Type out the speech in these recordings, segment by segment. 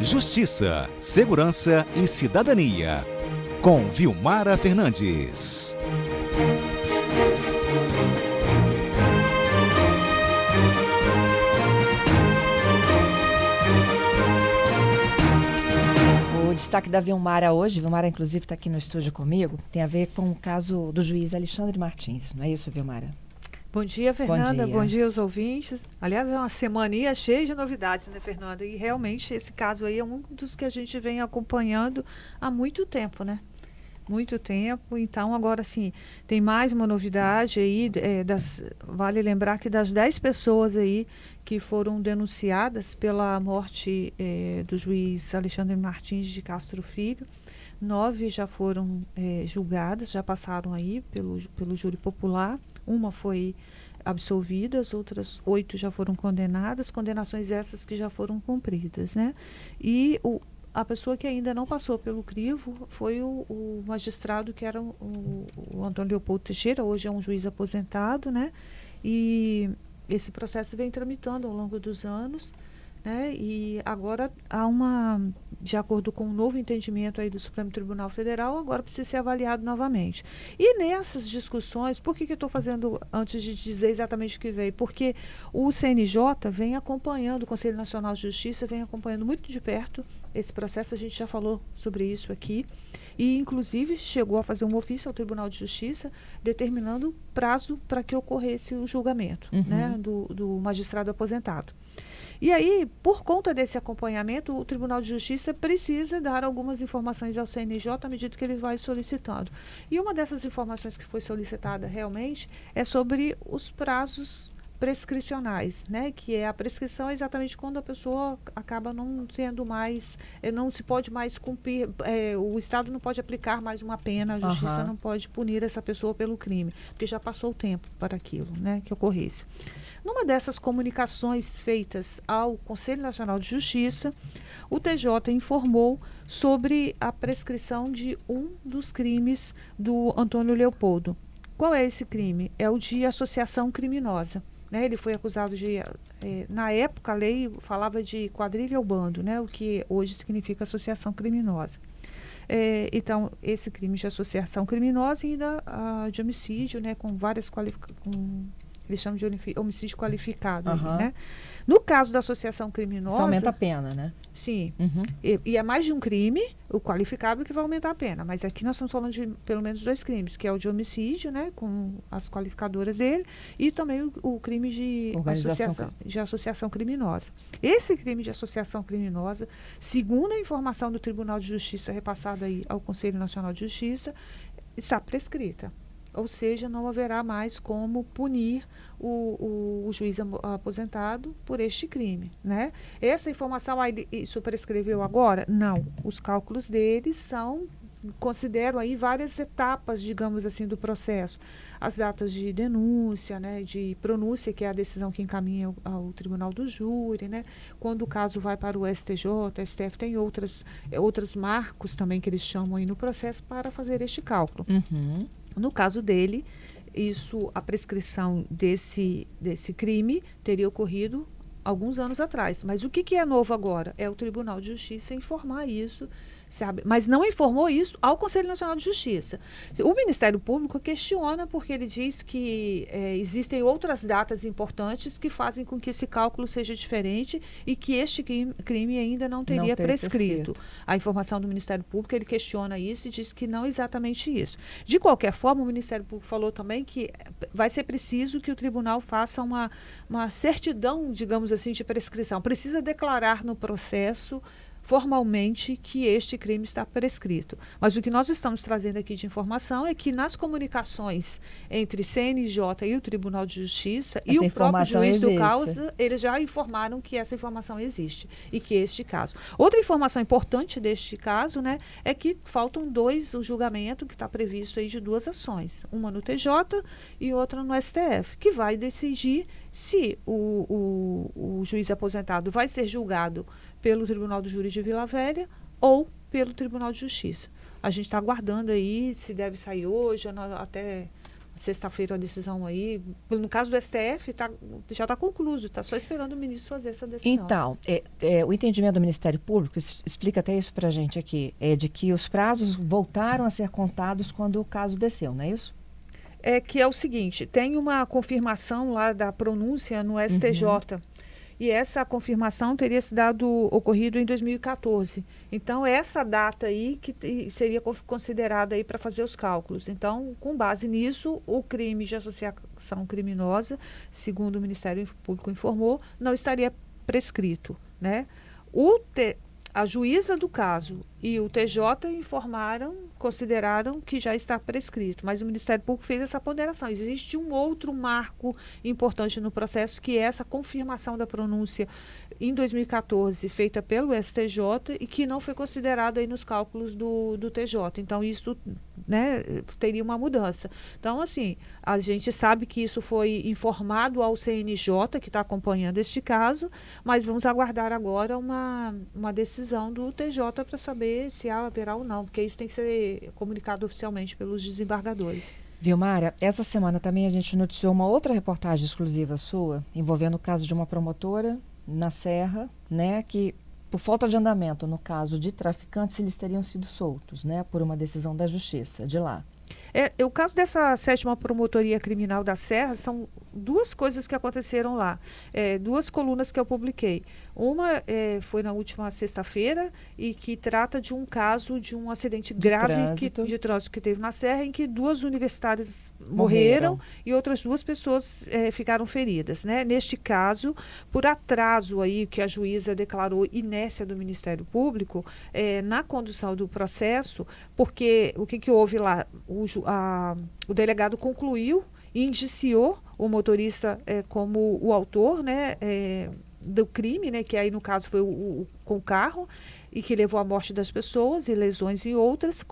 Justiça, Segurança e Cidadania, com Vilmara Fernandes. O destaque da Vilmara hoje, Vilmara inclusive está aqui no estúdio comigo, tem a ver com o caso do juiz Alexandre Martins, não é isso, Vilmara? Bom dia, Fernanda. Bom dia Aos ouvintes. Aliás, é uma semaninha cheia de novidades, né, Fernanda? E realmente esse caso aí é um dos que a gente vem acompanhando há muito tempo, né? Muito tempo. Então, agora sim, tem mais uma novidade aí. Vale lembrar que das 10 pessoas aí que foram denunciadas pela morte do juiz Alexandre Martins de Castro Filho, 9 já foram julgadas, já passaram aí pelo júri popular. Uma foi absolvida, as outras 8 já foram condenadas, condenações essas que já foram cumpridas, né? E a pessoa que ainda não passou pelo crivo foi o magistrado que era o Antônio Leopoldo Teixeira, hoje é um juiz aposentado, né? E esse processo vem tramitando ao longo dos anos, né? E agora de acordo com um novo entendimento aí do Supremo Tribunal Federal, agora precisa ser avaliado novamente. E nessas discussões, por que eu estou fazendo, antes de dizer exatamente o que veio? Porque o CNJ vem acompanhando, o Conselho Nacional de Justiça vem acompanhando muito de perto esse processo, a gente já falou sobre isso aqui, e inclusive chegou a fazer um ofício ao Tribunal de Justiça determinando prazo para que ocorresse o julgamento, né, do magistrado aposentado. E aí, por conta desse acompanhamento, o Tribunal de Justiça precisa dar algumas informações ao CNJ à medida que ele vai solicitando. E uma dessas informações que foi solicitada realmente é sobre os prazos prescricionais, né? Que é a prescrição exatamente quando a pessoa acaba não sendo mais, não se pode mais cumprir, o Estado não pode aplicar mais uma pena, a Justiça não pode punir essa pessoa pelo crime, porque já passou o tempo para aquilo, né, que ocorresse. Numa dessas comunicações feitas ao Conselho Nacional de Justiça, o TJ informou sobre a prescrição de um dos crimes do Antônio Leopoldo. Qual é esse crime? É o de associação criminosa. Né? Ele foi acusado de, na época a lei falava de quadrilha ou bando, né? O que hoje significa associação criminosa. Então, esse crime de associação criminosa e ainda de homicídio, né? Com várias eles chamam de homicídio qualificado. Né? No caso da associação criminosa... Isso aumenta a pena, né? Sim. E é mais de um crime, o qualificável, que vai aumentar a pena. Mas aqui nós estamos falando de pelo menos 2 crimes, que é o de homicídio, né, com as qualificadoras dele, e também o crime de associação criminosa. Esse crime de associação criminosa, segundo a informação do Tribunal de Justiça repassada aí ao Conselho Nacional de Justiça, está prescrita. Ou seja, não haverá mais como punir o juiz aposentado por este crime, né? Essa informação, isso prescreveu agora? Não. Os cálculos deles consideram aí várias etapas, digamos assim, do processo. As datas de denúncia, né, de pronúncia, que é a decisão que encaminha ao Tribunal do Júri, né? Quando o caso vai para o STJ, o STF tem outros marcos também que eles chamam aí no processo para fazer este cálculo. No caso dele, a prescrição desse crime teria ocorrido alguns anos atrás. Mas o que é novo agora? É o Tribunal de Justiça informar isso, sabe? Mas não informou isso ao Conselho Nacional de Justiça. O Ministério Público questiona porque ele diz que existem outras datas importantes que fazem com que esse cálculo seja diferente e que este crime ainda não teria prescrito. A informação do Ministério Público, ele questiona isso e diz que não é exatamente isso. De qualquer forma, o Ministério Público falou também que vai ser preciso que o tribunal faça uma certidão, digamos assim, de prescrição. Precisa declarar no processo formalmente que este crime está prescrito. Mas o que nós estamos trazendo aqui de informação é que nas comunicações entre CNJ e o Tribunal de Justiça e o próprio juiz do causa, eles já informaram que essa informação existe e que este caso. Outra informação importante deste caso, né, é que faltam o julgamento que está previsto aí de 2 ações, uma no TJ e outra no STF, que vai decidir se o juiz aposentado vai ser julgado pelo Tribunal do Júri de Vila Velha ou pelo Tribunal de Justiça. A gente está aguardando aí se deve sair hoje, até sexta-feira a decisão aí. No caso do STF, já está concluído, está só esperando o ministro fazer essa decisão. Então, o entendimento do Ministério Público, explica até isso para a gente aqui, é de que os prazos voltaram a ser contados quando o caso desceu, não é isso? É que é o seguinte, tem uma confirmação lá da pronúncia no STJ, e essa confirmação teria se ocorrido em 2014. Então, essa data aí que seria considerada aí para fazer os cálculos. Então, com base nisso, o crime de associação criminosa, segundo o Ministério Público informou, não estaria prescrito, né? A juíza do caso e o TJ consideraram que já está prescrito, mas o Ministério Público fez essa ponderação. Existe um outro marco importante no processo, que é essa confirmação da pronúncia em 2014, feita pelo STJ e que não foi considerado aí nos cálculos do TJ. Então, isso, né, teria uma mudança. Então, assim, a gente sabe que isso foi informado ao CNJ, que está acompanhando este caso, mas vamos aguardar agora uma decisão do TJ para saber se haverá ou não, porque isso tem que ser comunicado oficialmente pelos desembargadores. Vilmara, essa semana também a gente noticiou uma outra reportagem exclusiva sua, envolvendo o caso de uma promotora na Serra, né, que por falta de andamento, no caso de traficantes, eles teriam sido soltos, né, por uma decisão da Justiça de lá. O caso dessa 7ª Promotoria Criminal da Serra, são duas coisas que aconteceram lá, duas colunas que eu publiquei. Uma foi na última sexta-feira e que trata de um caso de um acidente grave de trânsito que teve na Serra, em que 2 universitárias morreram e outras 2 pessoas ficaram feridas, né? Neste caso, por atraso aí que a juíza declarou inércia do Ministério Público na condução do processo, porque o que houve lá? O delegado concluiu e indiciou o motorista como o autor, né, do crime, né, que aí no caso foi com o carro e que levou à morte das pessoas e lesões em outras,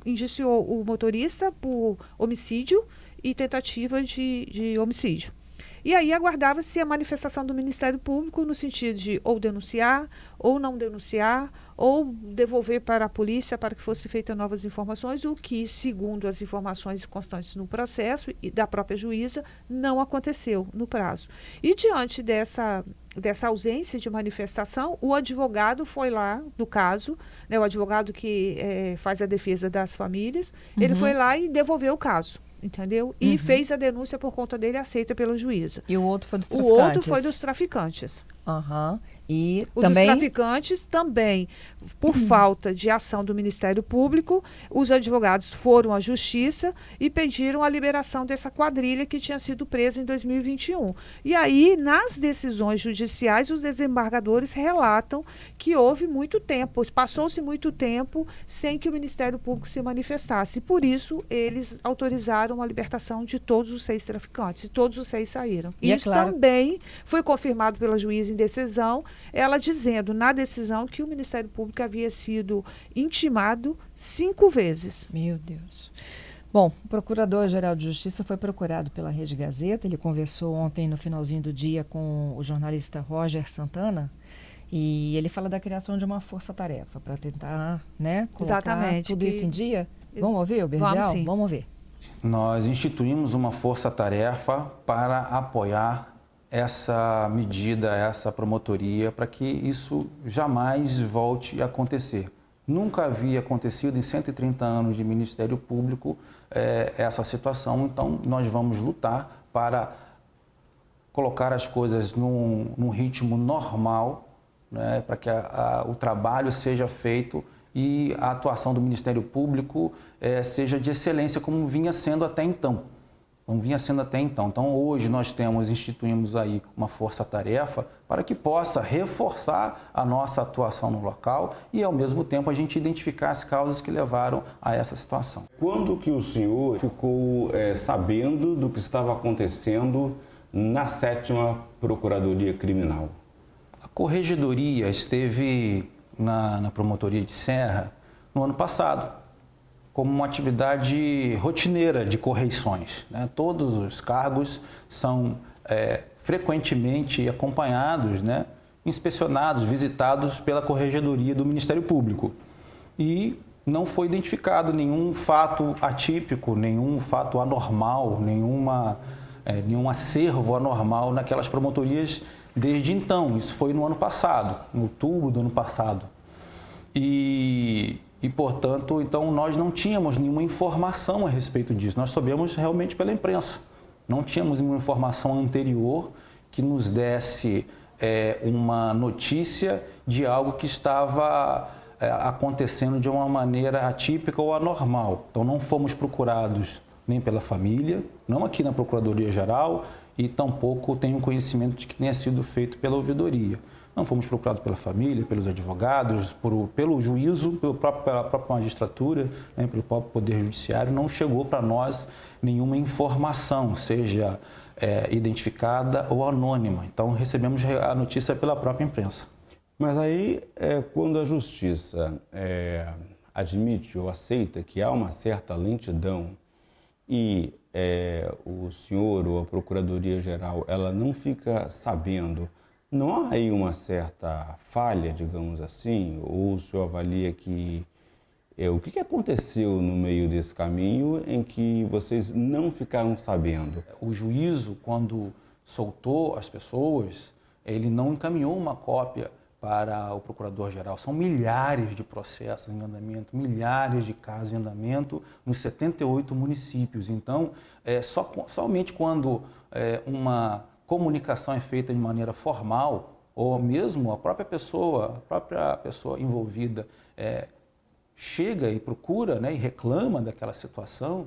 indiciou o motorista por homicídio e tentativa de homicídio. E aí aguardava-se a manifestação do Ministério Público no sentido de ou denunciar, ou não denunciar, ou devolver para a polícia para que fossem feitas novas informações, o que, segundo as informações constantes no processo e da própria juíza, não aconteceu no prazo. E diante dessa ausência de manifestação, o advogado foi lá do caso, né, o advogado que faz a defesa das famílias, ele foi lá e devolveu o caso. Entendeu? E fez a denúncia por conta dele, aceita pela juíza. E o outro foi dos traficantes? O outro foi dos traficantes. E o dos traficantes também, por falta de ação do Ministério Público, os advogados foram à Justiça e pediram a liberação dessa quadrilha que tinha sido presa em 2021. E aí, nas decisões judiciais, os desembargadores relatam que houve muito tempo, passou-se muito tempo sem que o Ministério Público se manifestasse. Por isso, eles autorizaram a libertação de todos os 6 traficantes, e todos os 6 saíram. E isso também foi confirmado pela juíza em decisão, ela dizendo na decisão que o Ministério Público havia sido intimado 5 vezes. Meu Deus. Bom, o Procurador-Geral de Justiça foi procurado pela Rede Gazeta. Ele conversou ontem no finalzinho do dia com o jornalista Roger Santana e ele fala da criação de uma força-tarefa para tentar, né, colocar tudo isso em dia. Vamos ouvir, Berdial? Vamos ouvir. Nós instituímos uma força-tarefa para apoiar essa medida, essa promotoria, para que isso jamais volte a acontecer. Nunca havia acontecido em 130 anos de Ministério Público essa situação, então nós vamos lutar para colocar as coisas num ritmo normal, né, para que o trabalho seja feito e a atuação do Ministério Público seja de excelência, como vinha sendo até então. Então, hoje nós instituímos aí uma força-tarefa para que possa reforçar a nossa atuação no local e, ao mesmo tempo, a gente identificar as causas que levaram a essa situação. Quando que o senhor ficou sabendo do que estava acontecendo na 7ª Procuradoria Criminal? A Corregedoria esteve na Promotoria de Serra no ano passado, como uma atividade rotineira de correições, né? Todos os cargos são frequentemente acompanhados, né? Inspecionados, visitados pela Corregedoria do Ministério Público. E não foi identificado nenhum fato atípico, nenhum fato anormal, nenhum acervo anormal naquelas promotorias desde então. Isso foi no ano passado, em outubro do ano passado. E portanto, então, nós não tínhamos nenhuma informação a respeito disso. Nós soubemos realmente pela imprensa. Não tínhamos nenhuma informação anterior que nos desse uma notícia de algo que estava acontecendo de uma maneira atípica ou anormal. Então, não fomos procurados nem pela família, não aqui na Procuradoria-Geral, e tampouco tenho conhecimento de que tenha sido feito pela ouvidoria. Não fomos procurados pela família, pelos advogados, pelo juízo, pela própria magistratura, né, pelo próprio Poder Judiciário. Não chegou para nós nenhuma informação, seja identificada ou anônima. Então, recebemos a notícia pela própria imprensa. Mas aí, quando a Justiça admite ou aceita que há uma certa lentidão e o senhor ou a Procuradoria-Geral ela não fica sabendo, não há aí uma certa falha, digamos assim? Ou o senhor avalia que o que aconteceu no meio desse caminho em que vocês não ficaram sabendo? O juízo, quando soltou as pessoas, ele não encaminhou uma cópia para o Procurador-Geral. São milhares de processos em andamento, milhares de casos em andamento nos 78 municípios. Então, somente quando uma comunicação é feita de maneira formal, ou mesmo a própria pessoa envolvida chega e procura, né, e reclama daquela situação,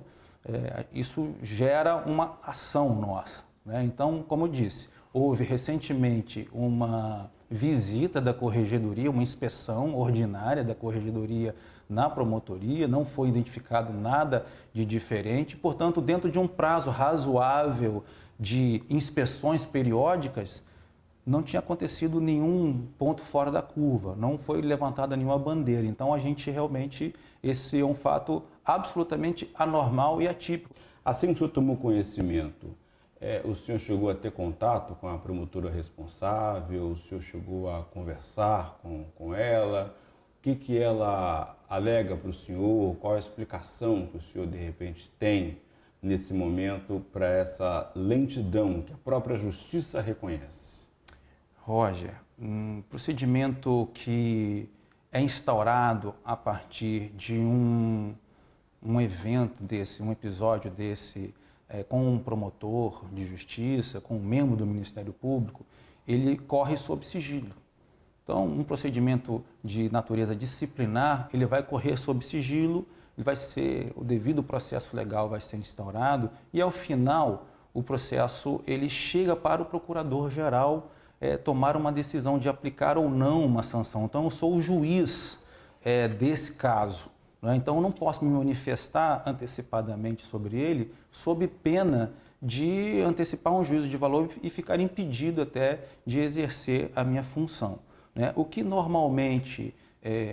isso gera uma ação nossa, né? Então, como eu disse, houve recentemente uma visita da Corregedoria, uma inspeção ordinária da Corregedoria na promotoria, não foi identificado nada de diferente, portanto, dentro de um prazo razoável de inspeções periódicas, não tinha acontecido nenhum ponto fora da curva, não foi levantada nenhuma bandeira. Então, a gente realmente, esse é um fato absolutamente anormal e atípico. Assim que o senhor tomou conhecimento, o senhor chegou a ter contato com a promotora responsável, o senhor chegou a conversar com ela, o que ela alega para o senhor, qual a explicação que o senhor de repente tem nesse momento para essa lentidão que a própria Justiça reconhece? Roger, um procedimento que é instaurado a partir de um evento desse, um episódio desse, com um promotor de justiça, com um membro do Ministério Público, ele corre sob sigilo. Então, um procedimento de natureza disciplinar, ele vai correr sob sigilo, o devido processo legal vai ser instaurado e, ao final, o processo ele chega para o Procurador-Geral tomar uma decisão de aplicar ou não uma sanção. Então, eu sou o juiz desse caso. Então, eu não posso me manifestar antecipadamente sobre ele, sob pena de antecipar um juízo de valor e ficar impedido até de exercer a minha função. O que normalmente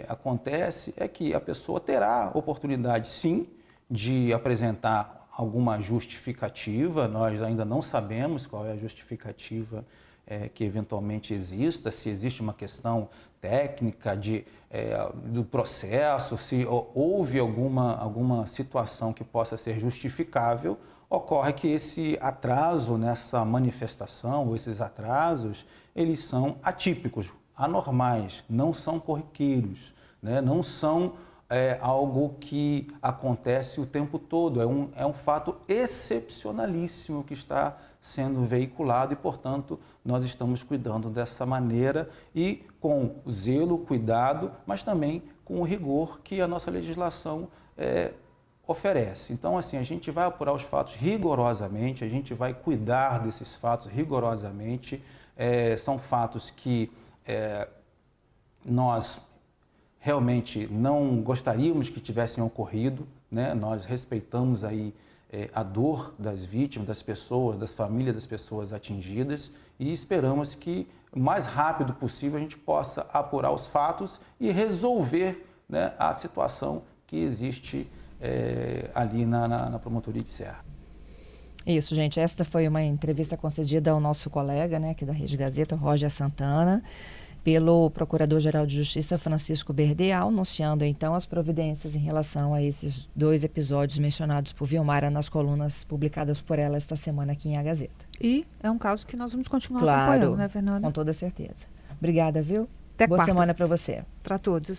acontece é que a pessoa terá oportunidade, sim, de apresentar alguma justificativa. Nós ainda não sabemos qual é a justificativa que eventualmente exista, se existe uma questão técnica do processo, se houve alguma situação que possa ser justificável. Ocorre que esse atraso nessa manifestação, ou esses atrasos, eles são atípicos, anormais, não são corriqueiros, né? Não são algo que acontece o tempo todo, é um fato excepcionalíssimo que está sendo veiculado e, portanto, nós estamos cuidando dessa maneira e com zelo, cuidado, mas também com o rigor que a nossa legislação oferece. Então, assim, a gente vai apurar os fatos rigorosamente, a gente vai cuidar desses fatos rigorosamente. São fatos que nós realmente não gostaríamos que tivessem ocorrido, né? Nós respeitamos aí a dor das vítimas, das pessoas, das famílias das pessoas atingidas e esperamos que o mais rápido possível a gente possa apurar os fatos e resolver, né, a situação que existe ali na Promotoria de Serra. Isso, gente. Esta foi uma entrevista concedida ao nosso colega, né, aqui da Rede Gazeta, Roger Santana, pelo Procurador-Geral de Justiça Francisco Berdeal, anunciando então as providências em relação a esses 2 episódios mencionados por Vilmara nas colunas publicadas por ela esta semana aqui em A Gazeta. E é um caso que nós vamos continuar Claro, acompanhando, né, Fernanda? com toda certeza. Obrigada, viu? Até Boa quarta. semana para você. Para todos.